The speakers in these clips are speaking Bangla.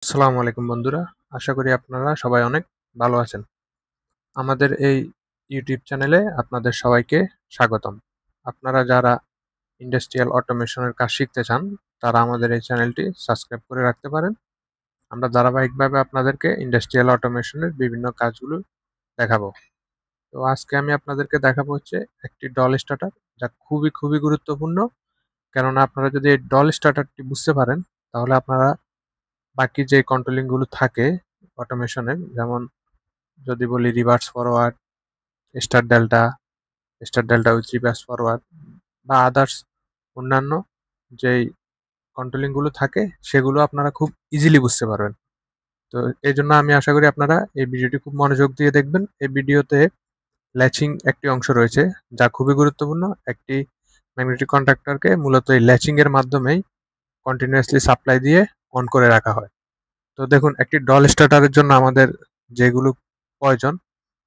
আসসালামু আলাইকুম বন্ধুরা। আশা করি আপনারা সবাই অনেক ভালো আছেন। আমাদের এই ইউটিউব চ্যানেলে আপনাদের সবাইকে স্বাগতম। আপনারা যারা ইন্ডাস্ট্রিয়াল অটোমেশনের কাজ শিখতে চান, তারা আমাদের এই চ্যানেলটি সাবস্ক্রাইব করে রাখতে পারেন। আমরা ধারাবাহিকভাবে আপনাদেরকে ইন্ডাস্ট্রিয়াল অটোমেশনের বিভিন্ন কাজগুলো দেখাবো। তো আজকে আমি আপনাদেরকে দেখাবো হচ্ছে একটি ডল স্টার্টার, যা খুবই গুরুত্বপূর্ণ। কেননা আপনারা যদি এই ডল স্টার্টারটি বুঝতে পারেন, তাহলে আপনারা বাকি যে কন্ট্রোলিং গুলো থাকে অটোমেশনের, যেমন যদি বলি reverse forward, star delta, star delta with reverse forward বা আদার্স অন্যান্য যেই কন্ট্রোলিং গুলো থাকে, সেগুলো আপনারা খুব ইজিলি বুঝতে পারবেন। তো এই জন্য আমি আশা করি আপনারা এই ভিডিওটি খুব মনোযোগ দিয়ে দেখবেন। এই ভিডিওতে ল্যাচিং একটি অংশ রয়েছে, যা খুবই গুরুত্বপূর্ণ। একটি ম্যাগনেটিক কন্ট্রাক্টরকে মূলত এই ল্যাচিং এর মাধ্যমেই কন্টিনিউয়াসলি সাপ্লাই দিয়ে অন করে রাখা হয়। তো দেখুন, একটি ডল স্টার্টারের জন্য আমাদের যেগুলো প্রয়োজন,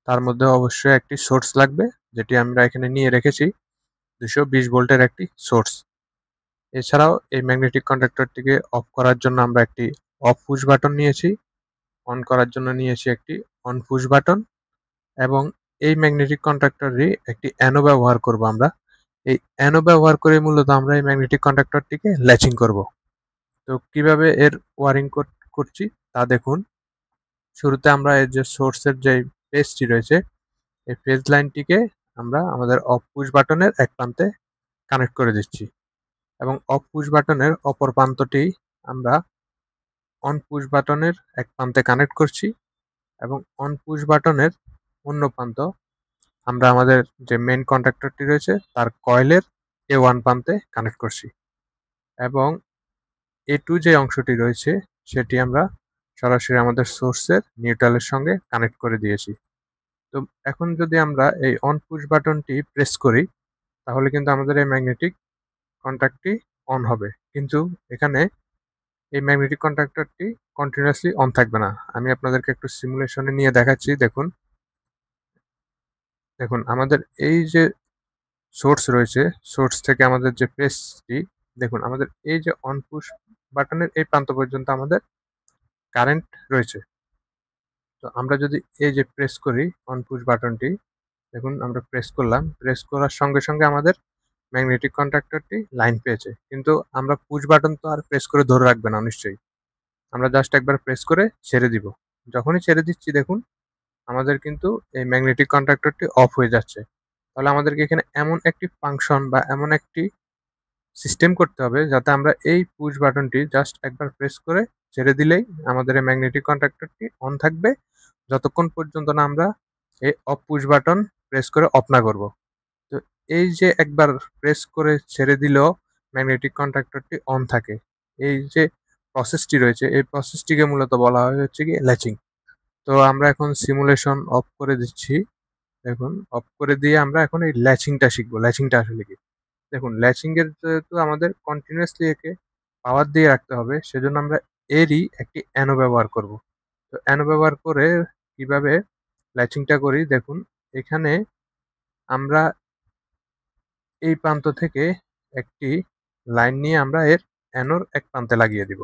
তার মধ্যে অবশ্যই একটি সোর্স লাগবে, যেটি আমরা এখানে নিয়ে রেখেছি 220 ভোল্টের একটি সোর্স। এছাড়াও এই ম্যাগনেটিক কন্ডাক্টরটিকে অফ করার জন্য আমরা একটি অফ পুশ বাটন নিয়েছি, অন করার জন্য নিয়েছি একটি অন পুশ বাটন, এবং এই ম্যাগনেটিক কন্ডাক্টরেরই একটি অ্যানো ব্যবহার করব আমরা। এই অ্যানো ব্যবহার করে মূলত আমরা এই ম্যাগনেটিক কন্ডাক্টরটিকে ল্যাচিং করব। তো কিভাবে এর ওয়ারিং করছি তা দেখুন। শুরুতে আমরা এর যে সোর্সের যে পেজটি রয়েছে, এই ফেজ লাইনটিকে আমরা আমাদের অফ পুশ বাটনের এক প্রান্তে কানেক্ট করে দিচ্ছি, এবং অফ পুশ বাটনের অপর প্রান্তটি আমরা অন পুশ বাটনের এক প্রান্তে কানেক্ট করছি, এবং অন পুশ বাটনের অন্য প্রান্ত আমরা আমাদের যে মেইন কন্ট্যাক্টরটি রয়েছে তার কয়েলের A1 প্রান্তে কানেক্ট করছি, এবং A2 যে অংশটি রয়েছে সেটি আমরা সরাসরি আমাদের সোর্সের নিউট্রালের সঙ্গে কানেক্ট করে দিয়েছি। তো এখন যদি আমরা এই অন পুশ বাটনটি প্রেস করি, তাহলে কিন্তু আমাদের এই ম্যাগনেটিক কন্ট্যাক্টটি অন হবে। কিন্তু এখানে এই ম্যাগনেটিক কন্ট্যাক্টরটি কন্টিনিউয়াসলি অন থাকবে না। আমি আপনাদেরকে একটু সিমুলেশনে নিয়ে দেখাচ্ছি। দেখুন, দেখুন আমাদের এই যে সোর্স রয়েছে, সোর্স থেকে আমাদের যে প্রেসটি, দেখুন আমাদের এই যে অন পুশ বাটনের এই প্রান্ত পর্যন্ত আমাদের কারেন্ট রয়েছে। তো আমরা যদি এই যে প্রেস করি অন পুশ বাটনটি, দেখুন আমরা প্রেস করলাম, প্রেস করার সঙ্গে সঙ্গে আমাদের ম্যাগনেটিক কন্ট্যাক্টরটি লাইন পেয়েছে। কিন্তু আমরা পুশ বাটন তো আর প্রেস করে ধরে রাখবে না নিশ্চয়ই, আমরা জাস্ট একবার প্রেস করে ছেড়ে দিব। যখনই ছেড়ে দিচ্ছি, দেখুন আমাদের কিন্তু এই ম্যাগনেটিক কন্ট্রাক্টরটি অফ হয়ে যাচ্ছে। তাহলে আমাদেরকে এখানে এমন একটি ফাংশন বা এমন একটি সিস্টেম করতে হবে, যাতে আমরা এই পুশ বাটনটি জাস্ট একবার প্রেস করে ছেড়ে দিলেই আমাদের এই ম্যাগনেটিক কন্ট্রাক্টরটি অন থাকবে, যতক্ষণ পর্যন্ত না আমরা এই অফ পুশ বাটন প্রেস করে অফ না করব। তো এই যে একবার প্রেস করে ছেড়ে দিলেও ম্যাগনেটিক কন্ট্রাক্টরটি অন থাকে, এই যে প্রসেসটি রয়েছে, এই প্রসেসটিকে মূলত বলা হয় হচ্ছে কি ল্যাচিং। তো আমরা এখন সিমুলেশন অফ করে দিচ্ছি। দেখুন, অফ করে দিয়ে আমরা এখন এই ল্যাচিংটা শিখবো। ল্যাচিংটা আসলে কি? দেখুন, ল্যাচিং এর যেহেতু আমাদের কন্টিনিউয়াসলি একে পাওয়ার দিয়ে রাখতে হবে, সেজন্য আমরা এরই একটি অ্যানো ব্যবহার করব। তো অ্যানো ব্যবহার করে কিভাবে ল্যাচিংটা করি দেখুন। এখানে আমরা এই প্রান্ত থেকে একটি লাইন নিয়ে আমরা এর অ্যানোর এক প্রান্তে লাগিয়ে দিব।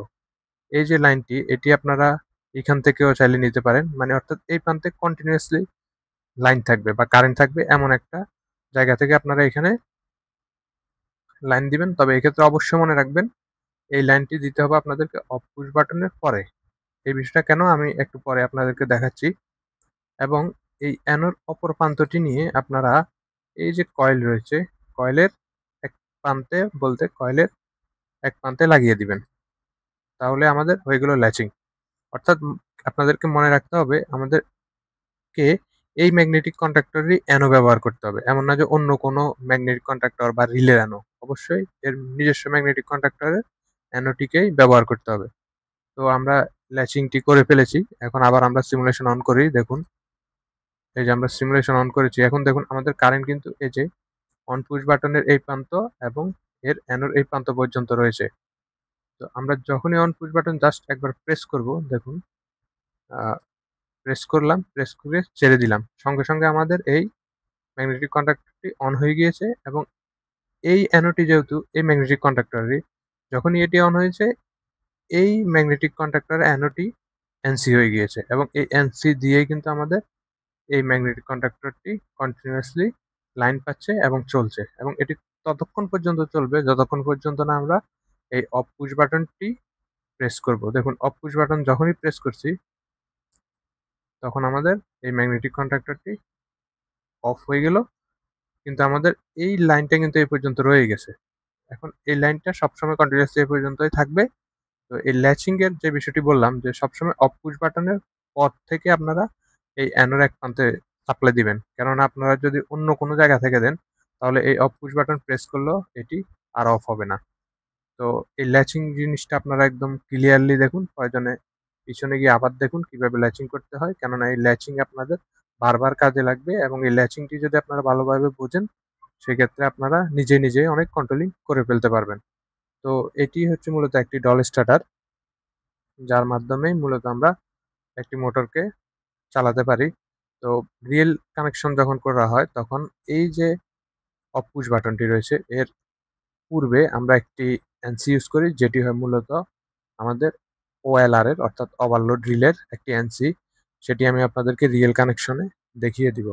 এই যে লাইনটি, এটি আপনারা এখান থেকেও চাইলে নিতে পারেন। মানে অর্থাৎ এই প্রান্তে কন্টিনিউয়াসলি লাইন থাকবে বা কারেন্ট থাকবে, এমন একটা জায়গা থেকে আপনারা এখানে লাইন দিবেন। তবে এক্ষেত্রে অবশ্যই মনে রাখবেন, এই লাইনটি দিতে হবে আপনাদেরকে অফ পুশ বাটনের পরে। এই বিষয়টা কেন আমি একটু পরে আপনাদেরকে দেখাচ্ছি। এবং এই অ্যানোর অপর প্রান্তটি নিয়ে আপনারা এই যে কয়েল রয়েছে, কয়েলের এক প্রান্তে বলতে কয়েলের এক প্রান্তে লাগিয়ে দিবেন। তাহলে আমাদের হয়ে গেল ল্যাচিং। অর্থাৎ আপনাদেরকে মনে রাখতে হবে আমাদেরকে এই ম্যাগনেটিক কন্ট্রাক্টরই অ্যানো ব্যবহার করতে হবে। এমন না যে অন্য কোনো ম্যাগনেটিক কন্ট্রাক্টর বা রিলের অ্যানো, অবশ্যই এর নিজস্ব ম্যাগনেটিক কন্ট্রাক্টরের অ্যানোটিকেই ব্যবহার করতে হবে। তো আমরা ল্যাচিংটি করে ফেলেছি। এখন আবার আমরা সিমুলেশন অন করি। দেখুন, এই যে আমরা সিমুলেশন অন করেছি। এখন দেখুন আমাদের কারেন্ট কিন্তু এই যে অন পুশ বাটনের এই প্রান্ত এবং এর অ্যানোর এই প্রান্ত পর্যন্ত রয়েছে। তো আমরা যখনই অন পুশ বাটন জাস্ট একবার প্রেস করব, দেখুন প্রেস করলাম, প্রেস করে ছেড়ে দিলাম, সঙ্গে সঙ্গে আমাদের এই ম্যাগনেটিক কন্ট্রাক্টরটি অন হয়ে গিয়েছে। এবং এই অ্যানোটি যেহেতু এই ম্যাগনেটিক কন্ট্রাক্টরেরই, যখনই এটি অন হয়েছে, এই ম্যাগনেটিক কন্ট্যাক্টর অ্যানোডটি এনসি হয়ে গিয়েছে এবং এই এনসি দিয়েই কিন্তু আমাদের এই ম্যাগনেটিক কন্ট্যাক্টরটি কন্টিনিউয়াসলি লাইন পাচ্ছে এবং চলছে এবং এটি ততক্ষণ পর্যন্ত চলবে যতক্ষণ পর্যন্ত না আমরা এই অফ পুশ বাটনটি প্রেস করব। দেখুন অফ পুশ বাটন যখনই প্রেস করছি তখন আমাদের এই ম্যাগনেটিক কন্ট্যাক্টরটি অফ হয়ে গেল, কিন্তু আমাদের এই লাইনটা কিন্তু এই পর্যন্ত রয়ে গেছে। এখন এই লাইনটা সবসময় কন্টিনিউয়াসলি এই পর্যন্তই থাকবে। তো এই ল্যাচিং এর যে বিষয়টি বললাম যে সবসময় অফ পুশ বাটনের পর থেকে আপনারা এই অ্যানোর এক প্রান্তে সাপ্লাই দিবেন, কেননা আপনারা যদি অন্য কোনো জায়গা থেকে দেন তাহলে এই অফ পুশ বাটন প্রেস করলেও এটি আর অফ হবে না। তো এই ল্যাচিং জিনিসটা আপনারা একদম ক্লিয়ারলি দেখুন, প্রয়োজনে পিছনে গিয়ে আবার দেখুন কিভাবে ল্যাচিং করতে হয়, কেননা এই ল্যাচিং আপনাদের বারবার কাজে লাগবে এবং এই ল্যাচিংটি যদি আপনারা ভালোভাবে বোঝেন সেক্ষেত্রে আপনারা নিজে নিজে অনেক কন্ট্রোলিং করে ফেলতে পারবেন। তো এটি হচ্ছে মূলত একটি ডল স্টার্টার, যার মাধ্যমে মূলত আমরা একটি মোটরকে চালাতে পারি। তো রিয়েল কানেকশন যখন করা হয় তখন এই যে অফ পুশ বাটনটি রয়েছে এর পূর্বে আমরা একটি এনসি ইউজ করি, যেটি হয় মূলত আমাদের ওএলআর এর অর্থাৎ ওভারলোড রিলের একটি এনসি। সেটি আমি আপনাদেরকে রিয়েল কানেকশনে দেখিয়ে দিব।